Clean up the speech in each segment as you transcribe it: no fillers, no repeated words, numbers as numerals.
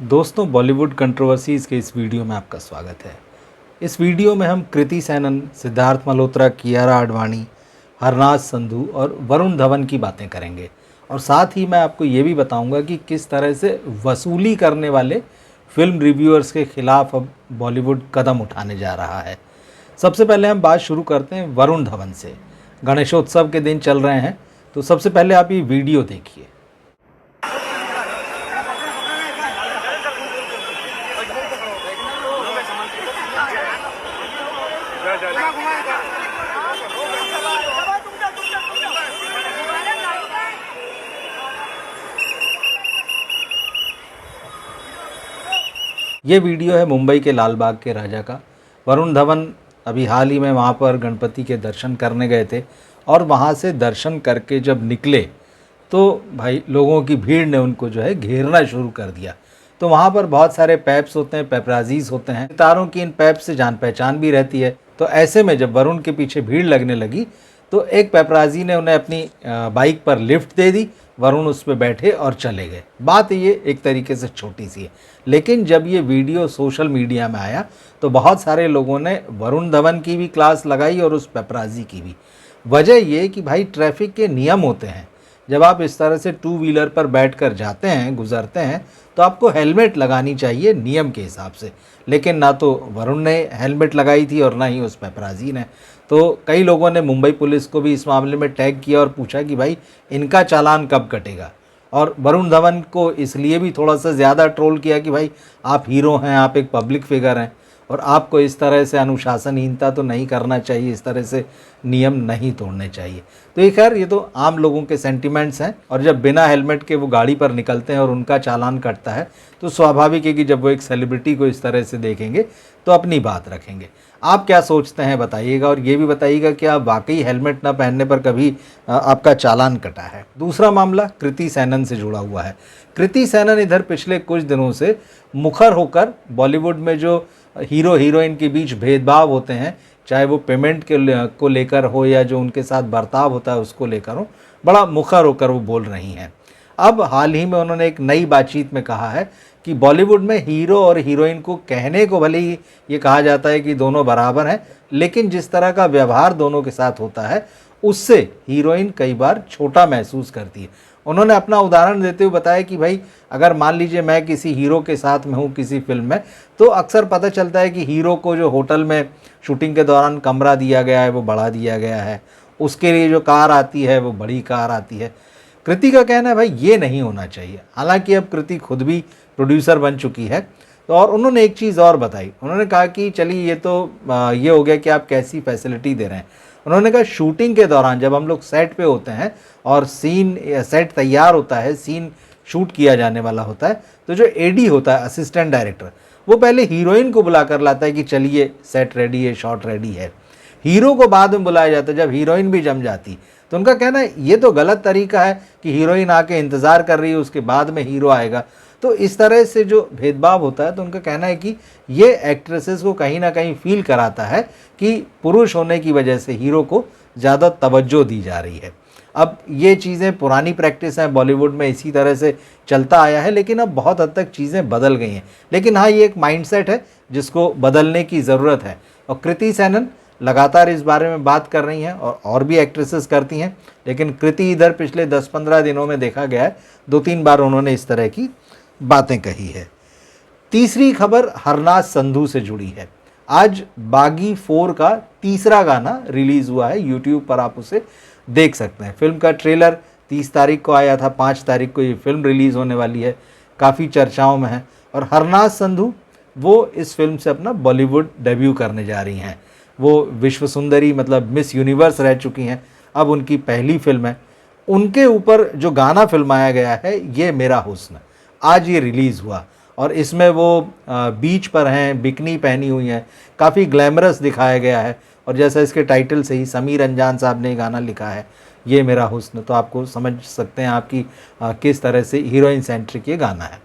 दोस्तों, बॉलीवुड कंट्रोवर्सीज़ के इस वीडियो में आपका स्वागत है। इस वीडियो में हम कृति सैनन, सिद्धार्थ मल्होत्रा, कियारा आडवाणी, हरनाज संधू और वरुण धवन की बातें करेंगे और साथ ही मैं आपको ये भी बताऊंगा कि किस तरह से वसूली करने वाले फिल्म रिव्यूअर्स के खिलाफ अब बॉलीवुड कदम उठाने जा रहा है। सबसे पहले हम बात शुरू करते हैं वरुण धवन से। गणेशोत्सव के दिन चल रहे हैं, तो सबसे पहले आप ये वीडियो देखिए। ये वीडियो है मुंबई के लाल बाग के राजा का। वरुण धवन अभी हाल ही में वहाँ पर गणपति के दर्शन करने गए थे और वहाँ से दर्शन करके जब निकले तो भाई लोगों की भीड़ ने उनको जो है घेरना शुरू कर दिया। तो वहाँ पर बहुत सारे पैप्स होते हैं, पेपराजीज होते हैं। सितारों की इन पैप से जान पहचान भी रहती है। तो ऐसे में जब वरुण के पीछे भीड़ लगने लगी तो एक पेपराजी ने उन्हें अपनी बाइक पर लिफ्ट दे दी। वरुण उस पर बैठे और चले गए। बात ये एक तरीके से छोटी सी है, लेकिन जब ये वीडियो सोशल मीडिया में आया तो बहुत सारे लोगों ने वरुण धवन की भी क्लास लगाई और उस पेपराजी की भी। वजह ये कि भाई ट्रैफिक के नियम होते हैं। जब आप इस तरह से टू व्हीलर पर बैठकर जाते हैं, गुजरते हैं, तो आपको हेलमेट लगानी चाहिए नियम के हिसाब से। लेकिन ना तो वरुण ने हेलमेट लगाई थी और ना ही उस पेपराजी ने। तो कई लोगों ने मुंबई पुलिस को भी इस मामले में टैग किया और पूछा कि भाई इनका चालान कब कटेगा। और वरुण धवन को इसलिए भी थोड़ा सा ज़्यादा ट्रोल किया कि भाई आप हीरो हैं, आप एक पब्लिक फिगर हैं और आपको इस तरह से अनुशासनहीनता तो नहीं करना चाहिए, इस तरह से नियम नहीं तोड़ने चाहिए। तो ये खैर ये तो आम लोगों के सेंटिमेंट्स हैं और जब बिना हेलमेट के वो गाड़ी पर निकलते हैं और उनका चालान कटता है तो स्वाभाविक है कि जब वो एक सेलिब्रिटी को इस तरह से देखेंगे तो अपनी बात रखेंगे। आप क्या सोचते हैं बताइएगा और ये भी बताइएगा कि आप वाकई हेलमेट ना पहनने पर कभी आपका चालान कटा है। दूसरा मामला कृति सैनन से जुड़ा हुआ है। कृति सैनन इधर पिछले कुछ दिनों से मुखर होकर बॉलीवुड में जो हीरो हीरोइन के बीच भेदभाव होते हैं, चाहे वो पेमेंट को लेकर हो या जो उनके साथ बर्ताव होता है उसको लेकर हो, बड़ा मुखर होकर वो बोल रही हैं। अब हाल ही में उन्होंने एक नई बातचीत में कहा है कि बॉलीवुड में हीरो और हीरोइन को कहने को भले ही ये कहा जाता है कि दोनों बराबर हैं, लेकिन जिस तरह का व्यवहार दोनों के साथ होता है उससे हीरोइन कई बार छोटा महसूस करती है। उन्होंने अपना उदाहरण देते हुए बताया कि भाई अगर मान लीजिए मैं किसी हीरो के साथ में हूँ किसी फिल्म में, तो अक्सर पता चलता है कि हीरो को जो होटल में शूटिंग के दौरान कमरा दिया गया है वो बढ़ा दिया गया है, उसके लिए जो कार आती है वो बड़ी कार आती है। कृति का कहना है भाई ये नहीं होना चाहिए। हालांकि अब कृति खुद भी प्रोड्यूसर बन चुकी है। तो और उन्होंने एक चीज़ और बताई। उन्होंने कहा कि चलिए ये तो ये हो गया कि आप कैसी फैसिलिटी दे रहे हैं। उन्होंने कहा शूटिंग के दौरान जब हम लोग सेट पे होते हैं और सेट तैयार होता है, सीन शूट किया जाने वाला होता है, तो जो एडी होता है, असिस्टेंट डायरेक्टर, वो पहले हीरोइन को बुला कर लाता है कि चलिए सेट रेडी है, शॉट रेडी है। हीरो को बाद में बुलाया जाता है जब हीरोइन भी जम जाती। तो उनका कहना है ये तो गलत तरीका है कि हीरोइन आके इंतज़ार कर रही है, उसके बाद में हीरो आएगा। तो इस तरह से जो भेदभाव होता है, तो उनका कहना है कि ये एक्ट्रेसेस को कहीं ना कहीं फील कराता है कि पुरुष होने की वजह से हीरो को ज़्यादा तवज्जो दी जा रही है। अब ये चीज़ें पुरानी प्रैक्टिस हैं, बॉलीवुड में इसी तरह से चलता आया है, लेकिन अब बहुत हद तक चीज़ें बदल गई हैं। लेकिन हाँ, ये एक माइंडसेट है जिसको बदलने की ज़रूरत है और कृति सैनन लगातार इस बारे में बात कर रही हैं और भी एक्ट्रेसेस करती हैं। लेकिन कृति इधर पिछले 10-15 दिनों में देखा गया है 2-3 बार उन्होंने इस तरह की बातें कही है। तीसरी खबर हरनाज संधू से जुड़ी है। आज बागी 4 का तीसरा गाना रिलीज़ हुआ है, यूट्यूब पर आप उसे देख सकते हैं। फिल्म का ट्रेलर 30 तारीख को आया था, 5 तारीख को ये फिल्म रिलीज़ होने वाली है, काफ़ी चर्चाओं में है। और हरनाज संधू वो इस फिल्म से अपना बॉलीवुड डेब्यू करने जा रही हैं। वो विश्व सुंदरी मतलब मिस यूनिवर्स रह चुकी हैं, अब उनकी पहली फिल्म है। उनके ऊपर जो गाना फिल्माया गया है ये मेरा हुस्न, आज ये रिलीज़ हुआ और इसमें वो बीच पर हैं, बिकनी पहनी हुई हैं, काफ़ी ग्लैमरस दिखाया गया है। और जैसा इसके टाइटल से ही समीर अंजान साहब ने गाना लिखा है ये मेरा हुस्न, तो आपको समझ सकते हैं आपकी किस तरह से हीरोइन सेंट्रिक ये गाना है।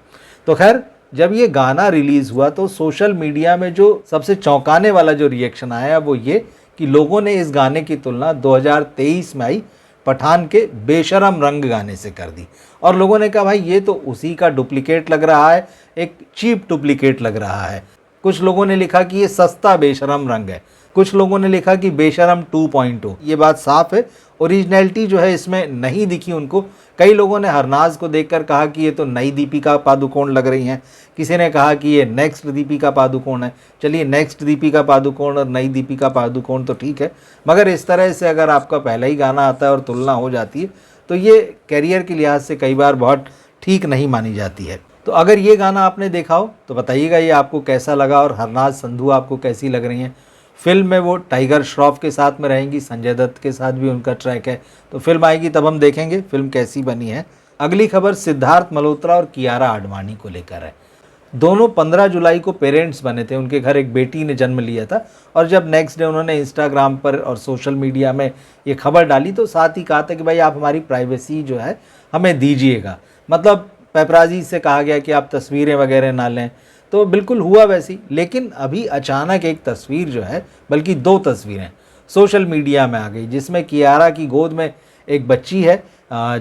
तो खैर जब ये गाना रिलीज़ हुआ तो सोशल मीडिया में जो सबसे चौंकाने वाला जो रिएक्शन आया वो ये कि लोगों ने इस गाने की तुलना 2023 में आई पठान के बेशरम रंग गाने से कर दी। और लोगों ने कहा भाई ये तो उसी का डुप्लीकेट लग रहा है, एक चीप डुप्लीकेट लग रहा है। कुछ लोगों ने लिखा कि ये सस्ता बेशरम रंग है, कुछ लोगों ने लिखा कि बेशरम 2.0। ये बात साफ है, ओरिजिनलिटी जो है इसमें नहीं दिखी उनको। कई लोगों ने हरनाज को देखकर कहा कि ये तो नई दीपिका पादुकोण लग रही हैं, किसी ने कहा कि ये नेक्स्ट दीपिका पादुकोण है। चलिए नेक्स्ट दीपिका पादुकोण और नई दीपिका पादुकोण तो ठीक है, मगर इस तरह से अगर आपका पहला ही गाना आता है और तुलना हो जाती है तो ये कैरियर के लिहाज से कई बार बहुत ठीक नहीं मानी जाती है। तो अगर ये गाना आपने देखा हो तो बताइएगा ये आपको कैसा लगा और हरनाज संधू आपको कैसी लग रही हैं। फिल्म में वो टाइगर श्रॉफ के साथ में रहेंगी, संजय दत्त के साथ भी उनका ट्रैक है। तो फिल्म आएगी तब हम देखेंगे फिल्म कैसी बनी है। अगली खबर सिद्धार्थ मल्होत्रा और कियारा आडवाणी को लेकर है। दोनों 15 जुलाई को पेरेंट्स बने थे, उनके घर एक बेटी ने जन्म लिया था। और जब नेक्स्ट डे उन्होंने इंस्टाग्राम पर और सोशल मीडिया में ये खबर डाली तो साथ ही कहा था कि भाई आप हमारी प्राइवेसी जो है हमें दीजिएगा। मतलब पेपराजी से कहा गया कि आप तस्वीरें वगैरह ना लें, तो बिल्कुल हुआ वैसी। लेकिन अभी अचानक एक तस्वीर जो है, बल्कि 2 तस्वीरें सोशल मीडिया में आ गई, जिसमें कियारा की गोद में एक बच्ची है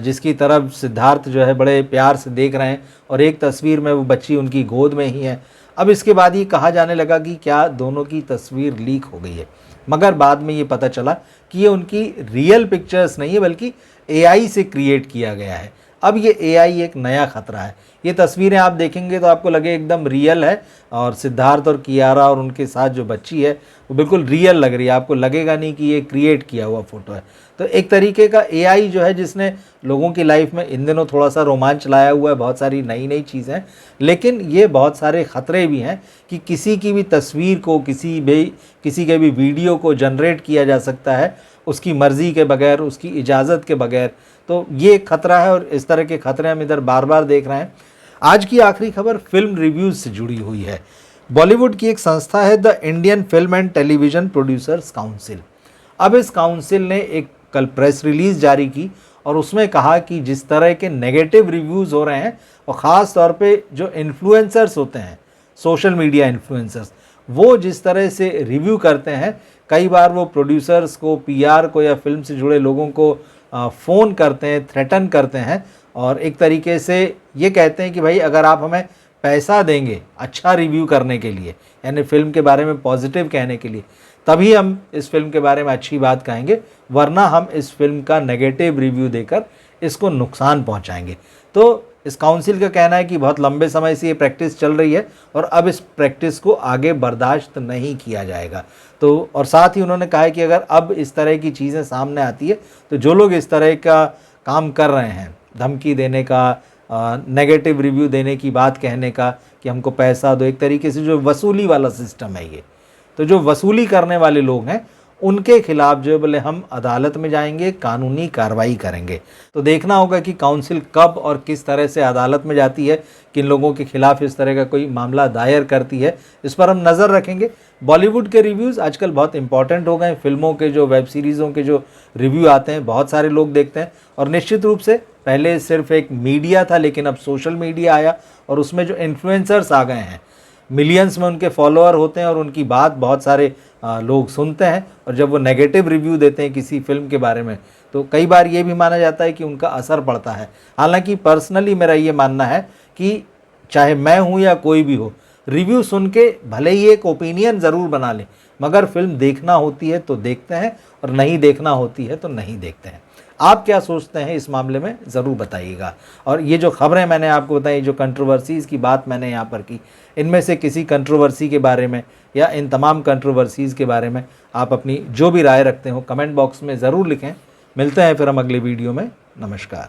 जिसकी तरफ सिद्धार्थ जो है बड़े प्यार से देख रहे हैं, और एक तस्वीर में वो बच्ची उनकी गोद में ही है। अब इसके बाद ये कहा जाने लगा कि क्या दोनों की तस्वीर लीक हो गई है, मगर बाद में ये पता चला कि ये उनकी रियल पिक्चर्स नहीं है बल्कि AI से क्रिएट किया गया है। अब ये AI एक नया खतरा है। ये तस्वीरें आप देखेंगे तो आपको लगे एकदम रियल है, और सिद्धार्थ और कियारा और उनके साथ जो बच्ची है वो बिल्कुल रियल लग रही है, आपको लगेगा नहीं कि ये क्रिएट किया हुआ फ़ोटो है। तो एक तरीके का AI जो है जिसने लोगों की लाइफ में इन दिनों थोड़ा सा रोमांच लाया हुआ है, बहुत सारी नई नई चीज़ें, लेकिन ये बहुत सारे ख़तरे भी हैं कि किसी की भी तस्वीर को, किसी के भी वीडियो को जनरेट किया जा सकता है उसकी मर्ज़ी के बगैर, उसकी इजाज़त के बगैर। तो ये एक ख़तरा है, और इस तरह के ख़तरे हम इधर बार बार देख रहे हैं। आज की आखिरी खबर फिल्म रिव्यूज़ से जुड़ी हुई है। बॉलीवुड की एक संस्था है the Indian film and television producers council. अब इस काउंसिल ने एक कल प्रेस रिलीज़ जारी की और उसमें कहा कि जिस तरह के नेगेटिव रिव्यूज़ हो रहे हैं, और ख़ास तौर पे जो इन्फ्लुएंसर्स होते हैं, सोशल मीडिया इन्फ्लुएंसर्स, वो जिस तरह से रिव्यू करते हैं, कई बार वो प्रोड्यूसर्स को, PR को या फिल्म से जुड़े लोगों को फ़ोन करते हैं, थ्रेटन करते हैं, और एक तरीके से ये कहते हैं कि भाई अगर आप हमें पैसा देंगे अच्छा रिव्यू करने के लिए, यानी फ़िल्म के बारे में पॉजिटिव कहने के लिए, तभी हम इस फिल्म के बारे में अच्छी बात कहेंगे, वरना हम इस फिल्म का नेगेटिव रिव्यू देकर इसको नुकसान पहुंचाएंगे। तो इस काउंसिल का कहना है कि बहुत लंबे समय से ये प्रैक्टिस चल रही है और अब इस प्रैक्टिस को आगे बर्दाश्त नहीं किया जाएगा। तो और साथ ही उन्होंने कहा है कि अगर अब इस तरह की चीज़ें सामने आती है तो जो लोग इस तरह का काम कर रहे हैं, धमकी देने का, नेगेटिव रिव्यू देने की बात कहने का कि हमको पैसा दो, एक तरीके से जो वसूली वाला सिस्टम है ये, तो जो वसूली करने वाले लोग हैं उनके खिलाफ जो बोले हम अदालत में जाएंगे, कानूनी कार्रवाई करेंगे। तो देखना होगा कि काउंसिल कब और किस तरह से अदालत में जाती है, किन लोगों के खिलाफ इस तरह का कोई मामला दायर करती है, इस पर हम नज़र रखेंगे। बॉलीवुड के रिव्यूज़ आजकल बहुत इंपॉर्टेंट हो गए हैं। फिल्मों के जो वेब सीरीज़ों के जो रिव्यू आते हैं बहुत सारे लोग देखते हैं, और निश्चित रूप से पहले सिर्फ एक मीडिया था, लेकिन अब सोशल मीडिया आया और उसमें जो इन्फ्लुएंसर्स आ गए हैं, मिलियंस में उनके फॉलोअर होते हैं और उनकी बात बहुत सारे लोग सुनते हैं, और जब वो नेगेटिव रिव्यू देते हैं किसी फिल्म के बारे में तो कई बार ये भी माना जाता है कि उनका असर पड़ता है। हालांकि पर्सनली मेरा ये मानना है कि चाहे मैं हूँ या कोई भी हो, रिव्यू सुन के भले ही एक ओपिनियन ज़रूर बना लें, मगर फिल्म देखना होती है तो देखते हैं और नहीं देखना होती है तो नहीं देखते हैं। आप क्या सोचते हैं इस मामले में ज़रूर बताइएगा। और ये जो खबरें मैंने आपको बताई, जो कंट्रोवर्सीज़ की बात मैंने यहाँ पर की, इनमें से किसी कंट्रोवर्सी के बारे में या इन तमाम कंट्रोवर्सीज़ के बारे में आप अपनी जो भी राय रखते हो कमेंट बॉक्स में ज़रूर लिखें। मिलते हैं फिर हम अगले वीडियो में। नमस्कार।